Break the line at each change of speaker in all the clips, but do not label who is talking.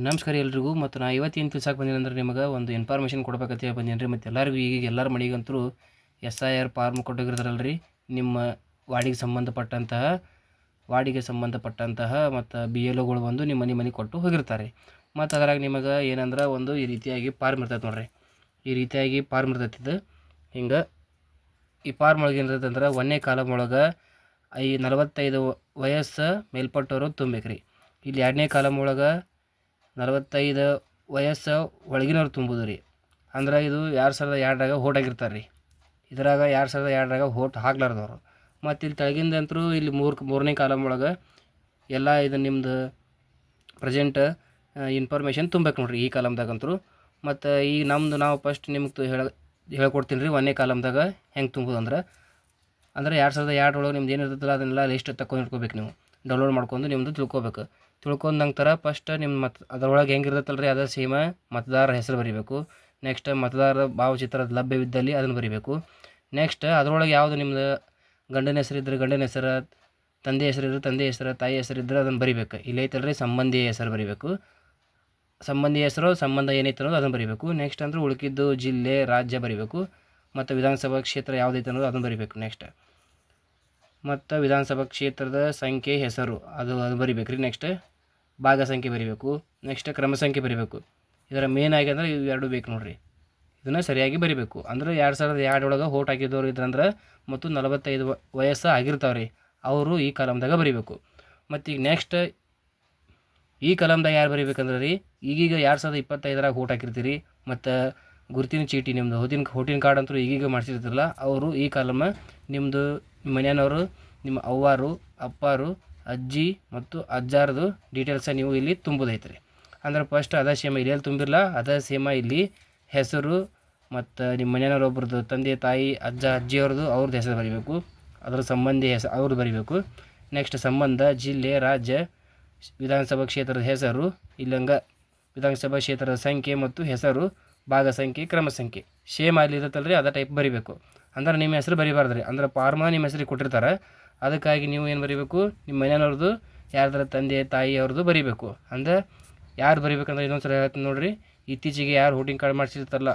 ನಮಸ್ಕಾರ ಎಲ್ರಿಗೂ. ಮತ್ತು ನಾ ಇವತ್ತೇನು ತಿಳ್ಸಕ್ಕೆ ಬಂದಿನಿ ಅಂದ್ರೆ ನಿಮಗೆ ಒಂದು ಇನ್ಫಾರ್ಮೇಷನ್ ಕೊಡ್ಬೇಕಂತ ಹೇಳಿ ಬಂದೀನಿ ರೀ. ಮತ್ತು ಎಲ್ಲರಿಗೂ ಈಗ ಎಲ್ಲರ ಮನೆಗಂತೂ SIR ಫಾರ್ಮ್ ಕೊಟ್ಟೋಗಿರ್ತಾರಲ್ಲ ರೀ, ನಿಮ್ಮ ವಾರ್ಡಿಗೆ ಸಂಬಂಧಪಟ್ಟಂತಹ ಮತ್ತು BLOಗಳು ಬಂದು ನಿಮ್ಮ ಮನೆ ಕೊಟ್ಟು ಹೋಗಿರ್ತಾರೆ. ಮತ್ತು ಅದರಾಗ ನಿಮಗೆ ಏನಂದ್ರೆ ಒಂದು ಈ ರೀತಿಯಾಗಿ ಫಾರ್ಮ್ ಇರ್ತೈತೆ ನೋಡ್ರಿ. ಈ ರೀತಿಯಾಗಿ ಫಾರ್ಮ್ ಇರ್ತೈತೆ. ಇದು ಹಿಂಗೆ ಈ ಫಾರ್ಮ್ ಒಳಗೆ ಏನಿರ್ತೈತೆ ಅಂದ್ರೆ 1ನೇ ಕಾಲಮ್ ಒಳಗೆ 45 ವಯಸ್ಸು ಮೇಲ್ಪಟ್ಟವರು ತುಂಬೇಕ್ರಿ. ಇಲ್ಲಿ 2ನೇ ಕಾಲಮ್ ಒಳಗೆ 45 ವಯಸ್ಸು ಒಳಗಿನವ್ರು ತುಂಬೋದು ರೀ. ಅಂದ್ರೆ ಇದು 2002ರಾಗ ವೋಟ್ ಆಗಿರ್ತಾರೆ ರೀ. ಇದ್ರಾಗ 2002ರಾಗ ವೋಟ್ ಹಾಕ್ಲಾರ್ದವ್ರು. ಮತ್ತು ಇಲ್ಲಿ ತೆಳಗಿಂದಂತರೂ ಇಲ್ಲಿ ಮೂರನೇ ಕಾಲಮ್ ಒಳಗೆ ಎಲ್ಲ ಇದು ನಿಮ್ಮದು ಪ್ರೆಸೆಂಟ್ ಇನ್ಫಾರ್ಮೇಷನ್ ತುಂಬಬೇಕು ನೋಡ್ರಿ ಈ ಕಾಲಮ್ದಾಗಂತರೂ. ಮತ್ತು ಈಗ ನಾವು ಫಸ್ಟ್ ನಿಮ್ಗೆ ಹೇಳ್ಕೊಡ್ತೀನಿ ರೀ 1ನೇ ಕಾಲಮ್ದಾಗ ಹೆಂಗೆ ತುಂಬೋದು ಅಂದ್ರೆ 2002 ಒಳಗೆ ನಿಮ್ದು ಏನಿರ್ತಲ್ಲ ಅದನ್ನೆಲ್ಲ ಲಿಸ್ಟ್ ತಗೊಂಡು ಇಟ್ಕೋಬೇಕು. ನೀವು ಡೌನ್ಲೋಡ್ ಮಾಡ್ಕೊಂಡು ನಿಮ್ಮದು ತಿಳ್ಕೊಂಡು ನಂತರ ಫಸ್ಟ್ ನಿಮ್ಮ ಅದರೊಳಗೆ ಹೆಂಗಿರ್ತೈತಲ್ಲ ರೀ, ಅದೇ ಸೇಮ ಮತದಾರರ ಹೆಸರು ಬರೀಬೇಕು. ನೆಕ್ಸ್ಟ್ ಮತದಾರರ ಭಾವಚಿತ್ರದ ಲಭ್ಯವಿದ್ದಲ್ಲಿ ಅದನ್ನು ಬರೀಬೇಕು. ನೆಕ್ಸ್ಟ್ ಅದರೊಳಗೆ ಯಾವುದು ನಿಮ್ಮದು ಗಂಡನ ಹೆಸರಿದ್ದರೆ ಗಂಡನ ಹೆಸರು, ತಂದೆ ಹೆಸರಿದ್ರೆ ತಂದೆ ಹೆಸರು, ತಾಯಿ ಹೆಸರಿದ್ದರೆ ಅದನ್ನು ಬರೀಬೇಕು. ಇಲ್ಲಿ ಐತಲ್ಲ ರೀ ಸಂಬಂಧಿ ಹೆಸರು ಬರೀಬೇಕು. ಸಂಬಂಧಿ ಹೆಸರು ಸಂಬಂಧ ಏನೈತೆ ಅನ್ನೋದು ಅದನ್ನು ಬರೀಬೇಕು. ನೆಕ್ಸ್ಟ್ ಅಂದ್ರೆ ಉಳುಕಿದ್ದು ಜಿಲ್ಲೆ ರಾಜ್ಯ ಬರೀಬೇಕು. ಮತ್ತು ವಿಧಾನಸಭಾ ಕ್ಷೇತ್ರ ಯಾವುದೈತೆ ಅನ್ನೋದು ಅದನ್ನು ಬರೀಬೇಕು. ನೆಕ್ಸ್ಟ್ ಮತ್ತು ವಿಧಾನಸಭಾ ಕ್ಷೇತ್ರದ ಸಂಖ್ಯೆ ಹೆಸರು ಅದು ಬರೀಬೇಕು ರೀ. ನೆಕ್ಸ್ಟ್ ಭಾಗ ಸಂಖ್ಯೆ ಬರೀಬೇಕು. ನೆಕ್ಸ್ಟ್ ಕ್ರಮ ಸಂಖ್ಯೆ ಬರೀಬೇಕು. ಇದರ ಮೇನ್ ಆಗಿ ಅಂದ್ರೆ ಇವು ಎರಡು ಬೇಕು ನೋಡ್ರಿ. ಇದನ್ನು ಸರಿಯಾಗಿ ಬರೀಬೇಕು. ಅಂದ್ರೆ 2002 ಒಳಗೆ ವೋಟ್ ಹಾಕಿದವ್ರು ಇದ್ರಂದ್ರೆ ಮತ್ತು 45 ವಯಸ್ಸು ಆಗಿರ್ತಾವ್ರಿ, ಅವರು ಈ ಕಾಲಮ್ದಾಗ ಬರೀಬೇಕು. ಮತ್ತು ಈಗ ನೆಕ್ಸ್ಟ್ ಈ ಕಾಲಮ್ದಾಗ ಯಾರು ಬರೀಬೇಕಂದ್ರೆ ರೀ, ಈಗೀಗ 2025ರಾಗ ವೋಟ್ ಹಾಕಿರ್ತೀರಿ ಮತ್ತು ಗುರುತಿನ ಚೀಟಿ ನಿಮ್ಮದು ವೋಟಿಂಗ್ ಕಾರ್ಡ್ ಅಂತೂ ಈಗೀಗ ಮಾಡಿಸಿರ್ತಿರಲ್ಲ, ಅವರು ಈ ಕಾಲಮ ನಿಮ್ಮದು ಮನೆಯವರು, ನಿಮ್ಮ ಅವ್ವಾರು, ಅಪ್ಪಾರು, ಅಜ್ಜಿ ಮತ್ತು ಅಜ್ಜಾರದು ಡೀಟೇಲ್ಸ ನೀವು ಇಲ್ಲಿ ತುಂಬೋದೈತೆ ರೀ. ಅಂದ್ರೆ ಫಸ್ಟ್ ಅದ ಸೇಮ ಇಲ್ಲಿ ತುಂಬಿರಲ್ಲ, ಅದ ಸೇಮ ಇಲ್ಲಿ ಹೆಸರು ಮತ್ತು ನಿಮ್ಮ ಮನೆಯವ್ರೊಬ್ರದ್ದು ತಂದೆ ತಾಯಿ ಅಜ್ಜ ಅಜ್ಜಿಯವ್ರದ್ದು ಅವ್ರದ್ದು ಹೆಸರು ಬರೀಬೇಕು. ಅದರ ಸಂಬಂಧಿ ಹೆಸರು ಅವ್ರದ್ದು ಬರೀಬೇಕು. ನೆಕ್ಸ್ಟ್ ಸಂಬಂಧ, ಜಿಲ್ಲೆ, ರಾಜ್ಯ, ವಿಧಾನಸಭಾ ಕ್ಷೇತ್ರದ ಹೆಸರು, ಇಲ್ಲಂಗ ವಿಧಾನಸಭಾ ಕ್ಷೇತ್ರದ ಸಂಖ್ಯೆ ಮತ್ತು ಹೆಸರು, ಭಾಗ ಸಂಖ್ಯೆ, ಕ್ರಮ ಸಂಖ್ಯೆ ಸೇಮ್ ಅಲ್ಲಿ ಇರುತ್ತಲ್ಲ ರೀ, ಅದೇ ಟೈಪ್ ಬರೀಬೇಕು. ಅಂದ್ರೆ ನಿಮ್ಮ ಹೆಸರು ಬರೀಬಾರ್ದು ರೀ. ಅಂದ್ರೆ ಫಾರ್ಮ ನಿಮ್ಮ ಹೆಸರಿಗೆ ಕೊಟ್ಟಿರ್ತಾರೆ, ಅದಕ್ಕಾಗಿ ನೀವು ಏನು ಬರೀಬೇಕು, ನಿಮ್ಮ ಮನೆಯವ್ರದ್ದು ಯಾರ್ದಾರ ತಂದೆ ತಾಯಿ ಅವ್ರದ್ದು ಬರೀಬೇಕು. ಅಂದ್ರೆ ಯಾರು ಬರೀಬೇಕಂದ್ರೆ ಇನ್ನೊಂದು ಸಲ ಹೇಳ್ತೀನಿ ನೋಡಿರಿ, ಇತ್ತೀಚೆಗೆ ಯಾರು ವೋಟಿಂಗ್ ಕಾರ್ಡ್ ಮಾಡಿಸಿರ್ತಾರಲ್ಲ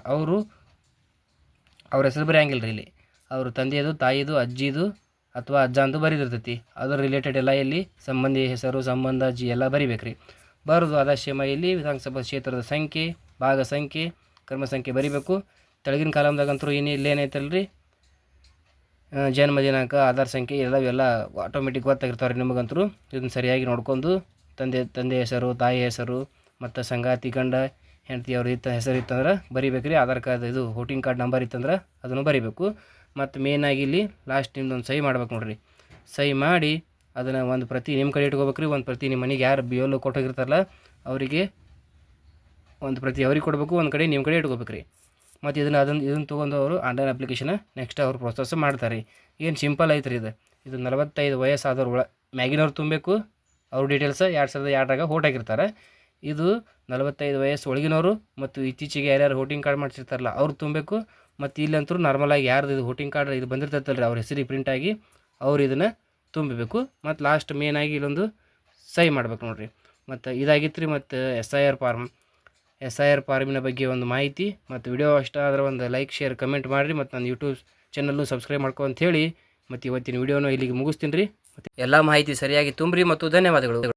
ಅವ್ರ ಹೆಸರು ಬರೆಯಂಗಿಲ್ಲ ರೀ. ಇಲ್ಲಿ ಅವರು ತಂದೆಯದು, ತಾಯಿದು, ಅಜ್ಜಿದು ಅಥವಾ ಅಜ್ಜ ಅಂತೂ ಬರೀದಿರ್ತೈತಿ. ಅದ್ರ ರಿಲೇಟೆಡ್ ಎಲ್ಲ ಇಲ್ಲಿ ಸಂಬಂಧಿ ಹೆಸರು, ಸಂಬಂಧ, ಅಜ್ಜಿ ಎಲ್ಲ ಬರೀಬೇಕು ರೀ. ಬರೋದು ಆದಶ್ಯಮ ಇಲ್ಲಿ ವಿಧಾನಸಭಾ ಕ್ಷೇತ್ರದ ಸಂಖ್ಯೆ, ಭಾಗ ಸಂಖ್ಯೆ, ಕ್ರಮ ಸಂಖ್ಯೆ ಬರೀಬೇಕು. ತೆಳಗಿನ ಕಾಲಮ್ದಾಗಂತೂ ಏನೈತಲ್ಲ ರೀ, ಜನ್ಮ ದಿನಾಂಕ, ಆಧಾರ್ ಸಂಖ್ಯೆ ಇವೆಲ್ಲ ಆಟೋಮೆಟಿಕ್ ಗೊತ್ತಾಗಿರ್ತಾವೆ ರೀ ನಿಮಗಂತೂ. ಇದನ್ನು ಸರಿಯಾಗಿ ನೋಡ್ಕೊಂಡು ತಂದೆ ಹೆಸರು, ತಾಯಿ ಹೆಸರು ಮತ್ತು ಸಂಗಾತಿ ಗಂಡ ಹೆಂಡತಿ ಅವ್ರ ಹೆಸರು ಇತ್ತಂದ್ರೆ ಬರೀಬೇಕು ರೀ. ಆಧಾರ್ ಕಾರ್ಡ್ ಇದು ವೋಟಿಂಗ್ ಕಾರ್ಡ್ ನಂಬರ್ ಇತ್ತಂದ್ರೆ ಅದನ್ನು ಬರೀಬೇಕು. ಮತ್ತು ಮೇಯ್ನಾಗಿ ಇಲ್ಲಿ ಲಾಸ್ಟ್ ನಿಮ್ದೊಂದು ಸಹಿ ಮಾಡ್ಬೇಕು ನೋಡಿರಿ. ಸಹಿ ಮಾಡಿ ಅದನ್ನು ಒಂದು ಪ್ರತಿ ನಿಮ್ಮ ಕಡೆ ಇಟ್ಕೋಬೇಕು ರೀ. ಒಂದು ಪ್ರತಿ ನಿಮ್ಮ ಮನೆಗೆ ಯಾರು BLO ಕೊಟ್ಟೋಗಿರ್ತಾರಲ್ಲ ಅವರಿಗೆ ಒಂದು ಪ್ರತಿ ಅವ್ರಿಗೆ ಕೊಡಬೇಕು, ಒಂದು ಕಡೆ ನಿಮ್ಮ ಕಡೆ ಇಟ್ಕೋಬೇಕು ರೀ. ಮತ್ತು ಇದನ್ನು ತೊಗೊಂಡು ಅವರು ಆನ್ಲೈನ್ ಅಪ್ಲಿಕೇಶನ್ ನೆಕ್ಸ್ಟ್ ಅವ್ರು ಪ್ರೊಸೆಸ್ ಮಾಡ್ತಾರೆ ರೀ. ಏನು ಸಿಂಪಲ್ ಐತೆ ರೀ ಇದು 45 ವಯಸ್ಸಾದವ್ರು ಮ್ಯಾಗಿನವ್ರು ತುಂಬಬೇಕು. ಅವ್ರ ಡೀಟೇಲ್ಸ್ 2002ರಾಗ ವೋಟ್ ಆಗಿರ್ತಾರೆ. ಇದು 45 ವಯಸ್ಸು ಒಳಗಿನವರು ಮತ್ತು ಇತ್ತೀಚೆಗೆ ಯಾರ್ಯಾರು ವೋಟಿಂಗ್ ಕಾರ್ಡ್ ಮಾಡಿಸಿರ್ತಾರಲ್ಲ ಅವ್ರು ತುಂಬಬೇಕು. ಮತ್ತು ಇಲ್ಲಂತೂ ನಾರ್ಮಲಾಗಿ ಯಾರ್ದು ಇದು ವೋಟಿಂಗ್ ಕಾರ್ಡ್ ಇದು ಬಂದಿರ್ತೈತಲ್ಲ ರೀ, ಅವ್ರ ಹೆಸರಿಗೆ ಪ್ರಿಂಟಾಗಿ ಅವ್ರು ಇದನ್ನು ತುಂಬಬೇಕು. ಮತ್ತು ಲಾಸ್ಟ್ ಮೇನಾಗಿ ಇಲ್ಲೊಂದು ಸಹಿ ಮಾಡ್ಬೇಕು ನೋಡಿರಿ. ಮತ್ತು ಇದಾಗಿತ್ತು ರೀ. ಮತ್ತು SIR ಫಾರ್ಮಿನ ಬಗ್ಗೆ ಒಂದು ಮಾಹಿತಿ. ಮತ್ತು ವಿಡಿಯೋ ಇಷ್ಟ ಆದರೆ ಒಂದು ಲೈಕ್, ಶೇರ್, ಕಮೆಂಟ್ ಮಾಡಿರಿ. ಮತ್ತು ನನ್ನ ಯೂಟ್ಯೂಬ್ ಚಾನಲ್ಲು ಸಬ್ಸ್ಕ್ರೈಬ್ ಮಾಡ್ಕೊ ಅಂತ ಹೇಳಿ ಮತ್ತು ಇವತ್ತಿನ ವಿಡಿಯೋನ ಇಲ್ಲಿಗೆ ಮುಗಿಸ್ತೀನಿ ರೀ. ಮತ್ತು ಎಲ್ಲ ಮಾಹಿತಿ ಸರಿಯಾಗಿ ತುಂಬ್ರಿ ಮತ್ತು ಧನ್ಯವಾದಗಳು.